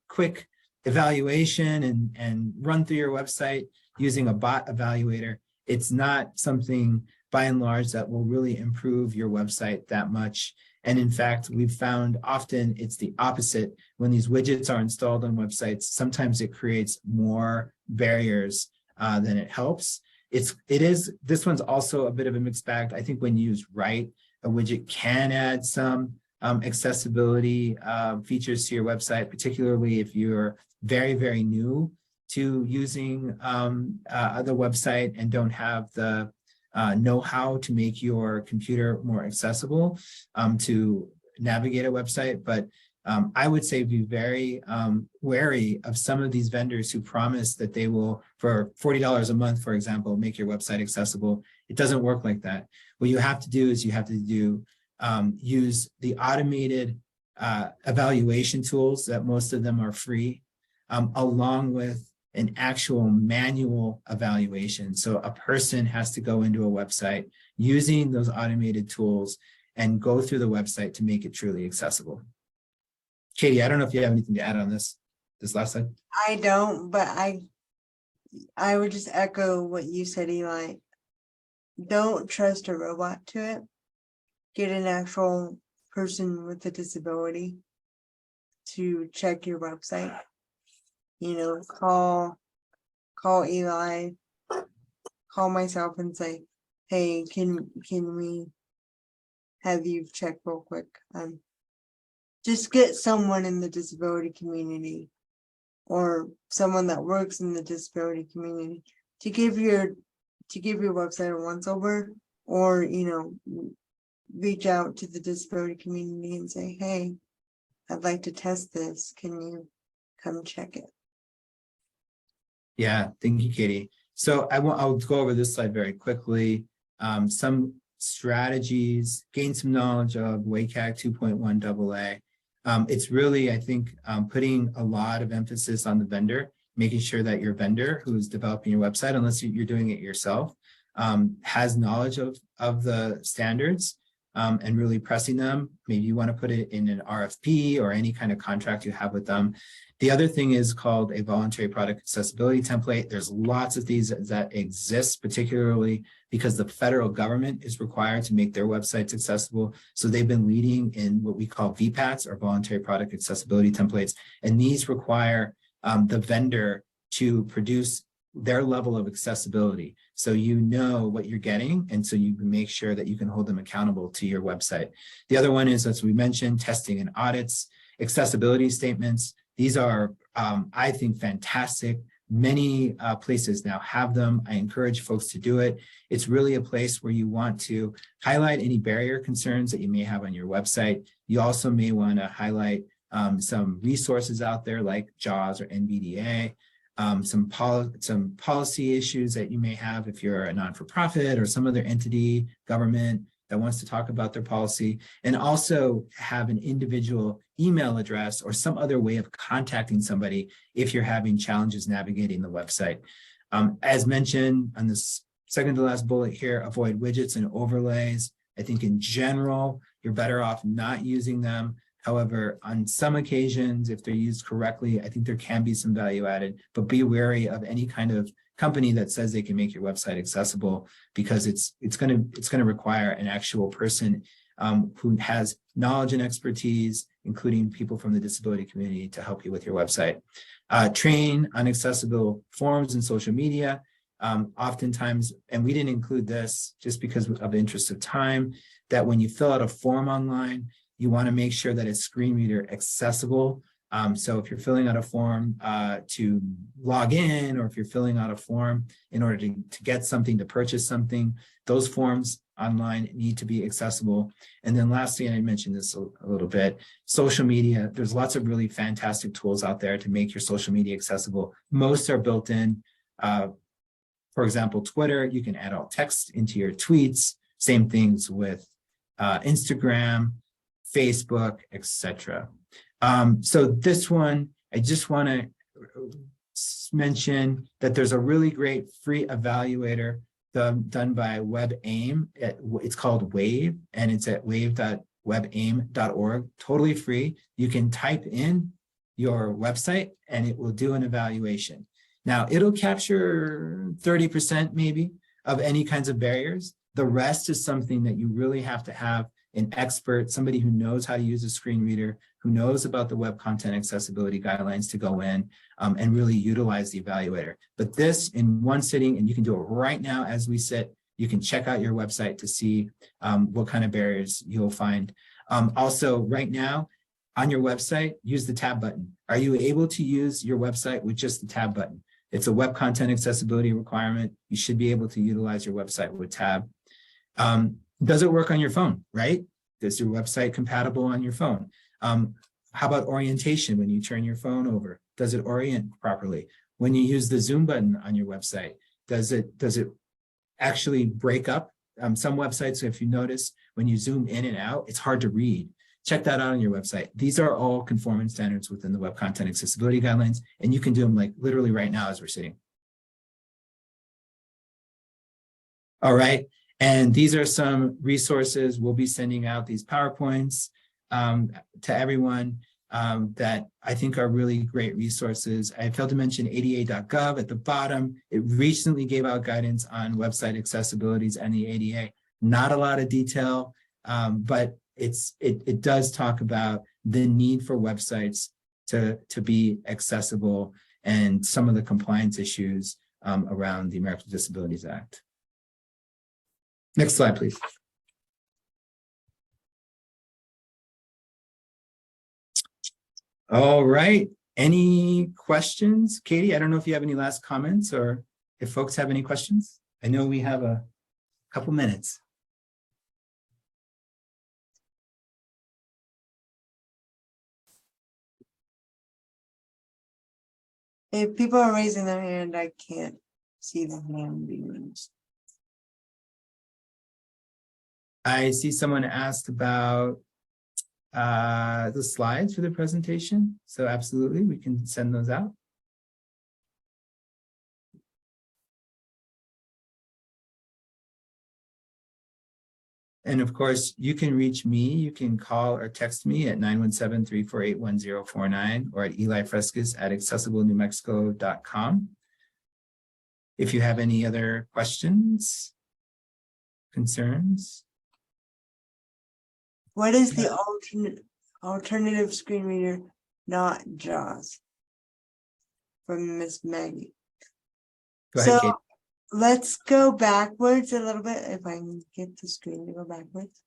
quick evaluation and run through your website using a bot evaluator. It's not something by and large that will really improve your website that much. And in fact, we've found often it's the opposite. When these widgets are installed on websites, sometimes it creates more barriers than it helps. This one's also a bit of a mixed bag. I think when used right, a widget can add some accessibility features to your website, particularly if you're very, very new to using the website and don't have the know-how to make your computer more accessible to navigate a website. But I would say be very wary of some of these vendors who promise that they will, for $40 a month, for example, make your website accessible. It doesn't work like that. What you have to do is you have to use the automated evaluation tools that most of them are free, along with an actual manual evaluation. So a person has to go into a website using those automated tools and go through the website to make it truly accessible. Katie, I don't know if you have anything to add on this last slide. I don't, but I would just echo what you said, Eli. Don't trust a robot to it. Get an actual person with a disability to check your website. You know, call Eli, call myself and say, hey, can we have you check real quick? Just get someone in the disability community or someone that works in the disability community to give your website a once over, or, you know, reach out to the disability community and say, hey, I'd like to test this. Can you come check it? Yeah, thank you, Katie. So I'll go over this slide very quickly. Some strategies, gain some knowledge of WCAG 2.1 AA. It's really, I think, putting a lot of emphasis on the vendor, making sure that your vendor who is developing your website, unless you're doing it yourself, has knowledge of the standards and really pressing them. Maybe you want to put it in an RFP or any kind of contract you have with them. The other thing is called a voluntary product accessibility template. There's lots of these that exist, particularly because the federal government is required to make their websites accessible. So they've been leading in what we call VPATs, or voluntary product accessibility templates. And these require the vendor to produce their level of accessibility. So you know what you're getting, and so you can make sure that you can hold them accountable to your website. The other one is, as we mentioned, testing and audits, accessibility statements. These are, I think, fantastic. Many places now have them. I encourage folks to do it. It's really a place where you want to highlight any barrier concerns that you may have on your website. You also may want to highlight some resources out there like JAWS or NVDA, some policy issues that you may have if you're a non-for-profit or some other entity, government, that wants to talk about their policy, and also have an individual email address or some other way of contacting somebody if you're having challenges navigating the website. As mentioned on this second to last bullet here, avoid widgets and overlays. I think in general, you're better off not using them. However, on some occasions, if they're used correctly, I think there can be some value added, but be wary of any kind of company that says they can make your website accessible, because it's going to require an actual person who has knowledge and expertise, including people from the disability community, to help you with your website. Train on accessible forums and social media. Oftentimes, and we didn't include this just because of interest of time, that when you fill out a form online, you want to make sure that it's screen reader accessible. So if you're filling out a form to log in, or if you're filling out a form in order to get something, to purchase something, those forms online need to be accessible. And then lastly, and I mentioned this a little bit, social media, there's lots of really fantastic tools out there to make your social media accessible. Most are built in. For example, Twitter, you can add alt text into your tweets. Same things with Instagram, Facebook, etc. So this one, I just want to mention that there's a really great free evaluator done by WebAIM. It's called Wave, and it's at wave.webaim.org, totally free. You can type in your website and it will do an evaluation. Now, it'll capture 30% maybe of any kinds of barriers. The rest is something that you really have to have an expert, somebody who knows how to use a screen reader, who knows about the Web Content Accessibility Guidelines to go in and really utilize the evaluator. But this in one sitting, and you can do it right now as we sit, you can check out your website to see what kind of barriers you'll find. Also, right now on your website, use the tab button. Are you able to use your website with just the tab button? It's a Web Content Accessibility requirement. You should be able to utilize your website with tab. Does it work on your phone, right? Is your website compatible on your phone? How about orientation when you turn your phone over? Does it orient properly? When you use the zoom button on your website, does it actually break up? Some websites, if you notice, when you zoom in and out, it's hard to read. Check that out on your website. These are all conformance standards within the Web Content Accessibility Guidelines, and you can do them like literally right now as we're sitting. All right. And these are some resources. We'll be sending out these PowerPoints to everyone that I think are really great resources. I failed to mention ada.gov at the bottom. It recently gave out guidance on website accessibilities and the ADA. Not a lot of detail, but it does talk about the need for websites to be accessible and some of the compliance issues around the Americans with Disabilities Act. Next slide, please. All right. Any questions? Katie, I don't know if you have any last comments or if folks have any questions. I know we have a couple minutes. If people are raising their hand, I can't see the hand being raised. I see someone asked about the slides for the presentation. So absolutely, we can send those out. And of course, you can reach me. You can call or text me at 917-348-1049 or at elifrescas@accessiblenewmexico.com. If you have any other questions, concerns. What is the alternative screen reader, not JAWS? From Miss Maggie. Go ahead, So Kate. let's go backwards a little bit, if I can get the screen to go backwards.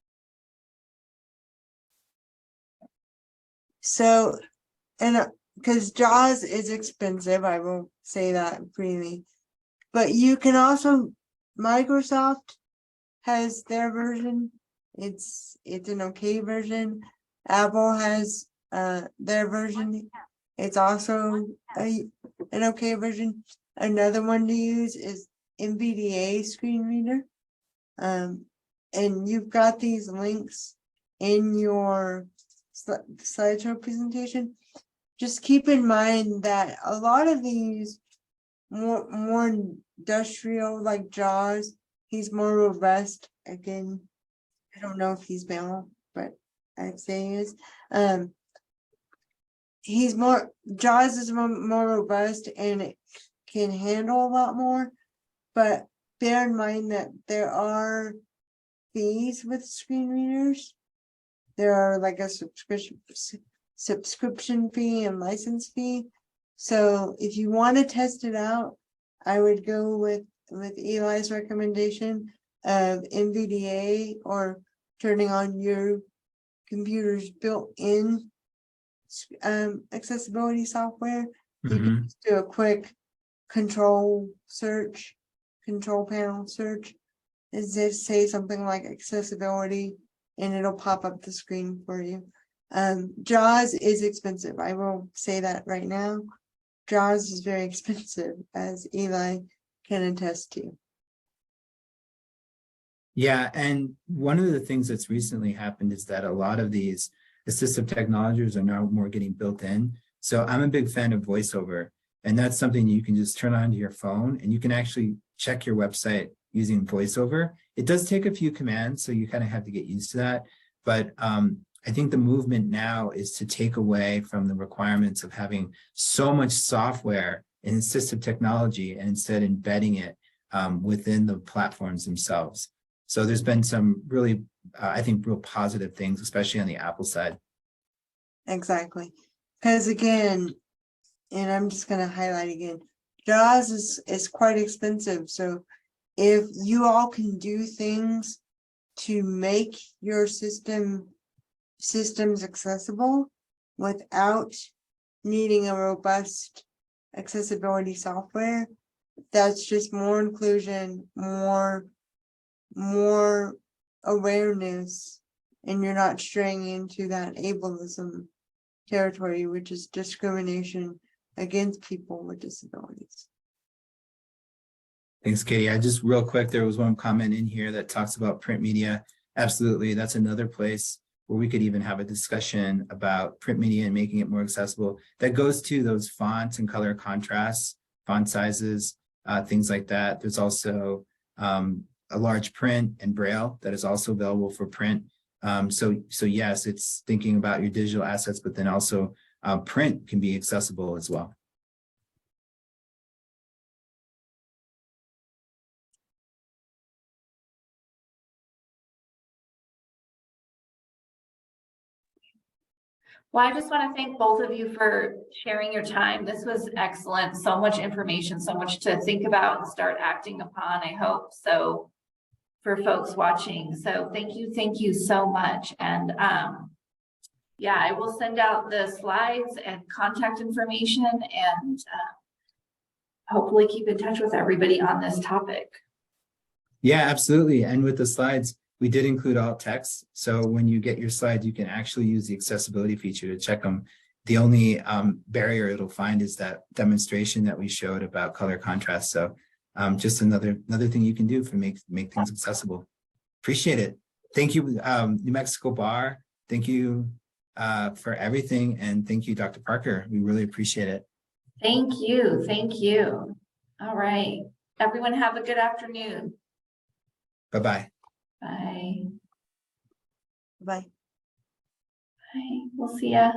So, and because JAWS is expensive, I won't say that freely, but you can also, Microsoft has their version. It's an okay version. Apple has their version. It's also an okay version. Another one to use is NVDA screen reader. And you've got these links in your slideshow presentation. Just keep in mind that a lot of these more industrial, like JAWS, he's more robust. Again, I don't know if he's male, but I'd say he is. He's more, JAWS is more robust and it can handle a lot more, but bear in mind that there are fees with screen readers. There are like a subscription fee and license fee. So if you want to test it out, I would go with Eli's recommendation of NVDA or turning on your computer's built-in accessibility software. You can just do a quick control panel search, is just say something like accessibility and it'll pop up the screen for you. JAWS is expensive. I will say that right now. JAWS is very expensive, as Eli can attest to. Yeah, and one of the things that's recently happened is that a lot of these assistive technologies are now more getting built in. So I'm a big fan of VoiceOver, and that's something you can just turn on to your phone and you can actually check your website using VoiceOver. It does take a few commands, so you kind of have to get used to that. But I think the movement now is to take away from the requirements of having so much software and assistive technology and instead embedding it within the platforms themselves. So there's been some really, I think, real positive things, especially on the Apple side. Exactly. Because again, and I'm just gonna highlight again, JAWS is quite expensive. So if you all can do things to make your systems accessible without needing a robust accessibility software, that's just more inclusion, more awareness, and you're not straying into that ableism territory, which is discrimination against people with disabilities. Thanks, Katie. I just real quick, there was one comment in here that talks about print media. Absolutely, that's another place where we could even have a discussion about print media and making it more accessible. That goes to those fonts and color contrasts, font sizes, things like that. There's also a large print and Braille that is also available for print. So yes, it's thinking about your digital assets, but then also print can be accessible as well. Well, I just want to thank both of you for sharing your time. This was excellent. So much information, so much to think about and start acting upon, I hope. So for folks watching. So thank you so much. And yeah, I will send out the slides and contact information and hopefully keep in touch with everybody on this topic. Yeah, absolutely. And with the slides, we did include alt text. So when you get your slides, you can actually use the accessibility feature to check them. The only barrier it'll find is that demonstration that we showed about color contrast. So just another thing you can do for make things accessible. Appreciate it. Thank you, New Mexico Bar. Thank you for everything. And thank you, Dr. Parker. We really appreciate it. Thank you. Thank you. All right. Everyone have a good afternoon. Bye-bye. Bye. Bye. Bye. We'll see ya.